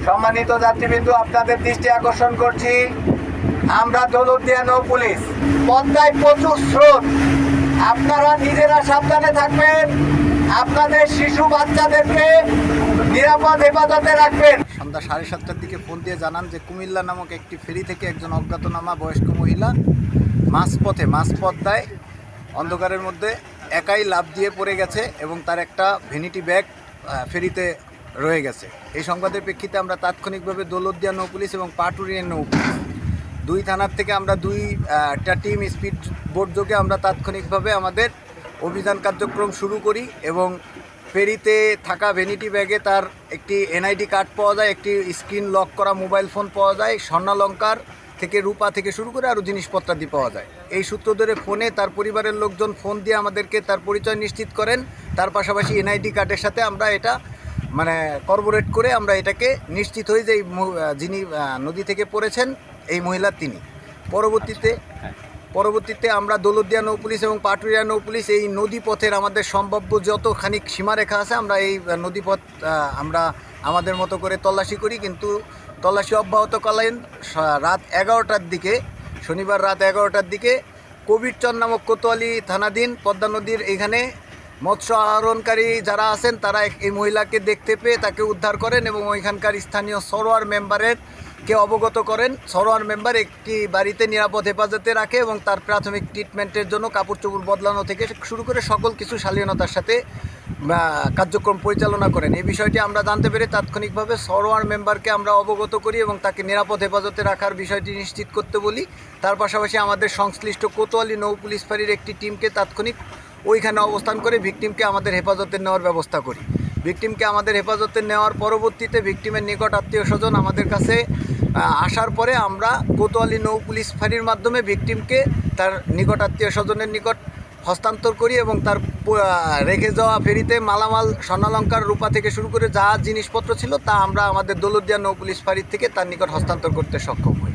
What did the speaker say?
সম্মানিত যাত্রীবৃন্দু, আপনাদের দৃষ্টি আকর্ষণ করছি, আমরা দৌলতদিয়া নৌ পুলিশ, পদ্মায় প্রচুর স্রোত। আপনারা নিজেরা সাবধানে থাকবেন, আপনাদের শিশু বাচ্চাদেরকে নিরাপদ হেফাজতে রাখবেন। সন্ধ্যা 7:30টার দিকে ফোন দিয়ে জানান যে কুমিল্লা নামক একটি ফেরি থেকে একজন অজ্ঞাতনামা বয়স্ক মহিলা মাঝপদ্মায় অন্ধকারের মধ্যে একাই লাফ দিয়ে পড়ে গেছে এবং তার একটা ভ্যানিটি ব্যাগ ফেরিতে রয়ে গেছে। এই সংবাদের প্রেক্ষিতে আমরা তাৎক্ষণিকভাবে দৌলতদিয়া নৌ পুলিশ এবং পাটুরিয়া নৌ পুলিশ দুই থানার থেকে আমরা দুইটা টিম স্পিড বোট যোগে আমরা তাৎক্ষণিকভাবে আমাদের অভিযান কার্যক্রম শুরু করি এবং ফেরিতে থাকা ভ্যানিটি ব্যাগে তার একটি এনআইডি কার্ড পাওয়া যায়, একটি স্ক্রিন লক করা মোবাইল ফোন পাওয়া যায়, স্বর্ণালঙ্কার থেকে রূপা থেকে শুরু করে আরও জিনিসপত্রাদি পাওয়া যায়। এই সূত্র ধরে ফোনে তার পরিবারের লোকজন ফোন দিয়ে আমাদেরকে তার পরিচয় নিশ্চিত করেন। তার পাশাপাশি এনআইডি কার্ডের সাথে আমরা এটা কর্পোরেট করে আমরা এটাকে নিশ্চিত হই যে যিনি নদী থেকে পড়েছেন এই মহিলা তিনি। পরবর্তীতে আমরা দৌলতদিয়া নৌ পুলিশ এবং পাটুরিয়া নৌ পুলিশ এই নদী পথের আমাদের সম্ভাব্য যত খানিক সীমারেখা আছে আমরা এই নদীপথ আমরা আমাদের মতো করে তল্লাশি করি, কিন্তু তল্লাশি অব্যাহতকালীন রাত 11টার দিকে, শনিবার রাত 11টার দিকে কবিরচর নামক কোতোয়ালি থানাধীন পদ্মা নদীর এখানে মৎস্য আহরণকারী যারা আছেন তারা এই মহিলাকে দেখতে পেয়ে তাকে উদ্ধার করেন এবং ওইখানকার স্থানীয় সরোয়ার মেম্বারকে অবগত করেন। সরোয়ার মেম্বার একটি বাড়িতে নিরাপদ হেফাজতে রাখে এবং তার প্রাথমিক ট্রিটমেন্টের জন্য কাপড় চোপড় বদলানো থেকে শুরু করে সকল কিছু শালীনতার সাথে কার্যক্রম পরিচালনা করেন। এই বিষয়টি আমরা জানতে পেরে তাৎক্ষণিকভাবে সরোয়ার মেম্বারকে আমরা অবগত করি এবং তাকে নিরাপদ হেফাজতে রাখার বিষয়টি নিশ্চিত করতে বলি। তার পাশাপাশি আমাদের সংশ্লিষ্ট কোতোয়ালি নৌ পুলিশ ফাঁড়ির একটি টিমকে তাৎক্ষণিক ওইখানে অবস্থান করে ভিকটিমকে আমাদের হেফাজতে নেওয়ার ব্যবস্থা করি। ভিকটিমকে আমাদের হেফাজতে নেওয়ার পরবর্তীতে ভিকটিমের নিকট আত্মীয় স্বজন আমাদের কাছে আসার পরে আমরা কোতোয়ালি নৌ পুলিশ ফাঁড়ির মাধ্যমে ভিকটিমকে তার নিকট আত্মীয় স্বজনের নিকট হস্তান্তর করি এবং তার রেখে যাওয়া ফেরিতে মালামাল, স্বর্ণালঙ্কার, রূপা থেকে শুরু করে যা জিনিসপত্র ছিল তা আমরা আমাদের দৌলতদিয়া নৌ পুলিশ ফাঁড়ির থেকে তার নিকট হস্তান্তর করতে সক্ষম হই।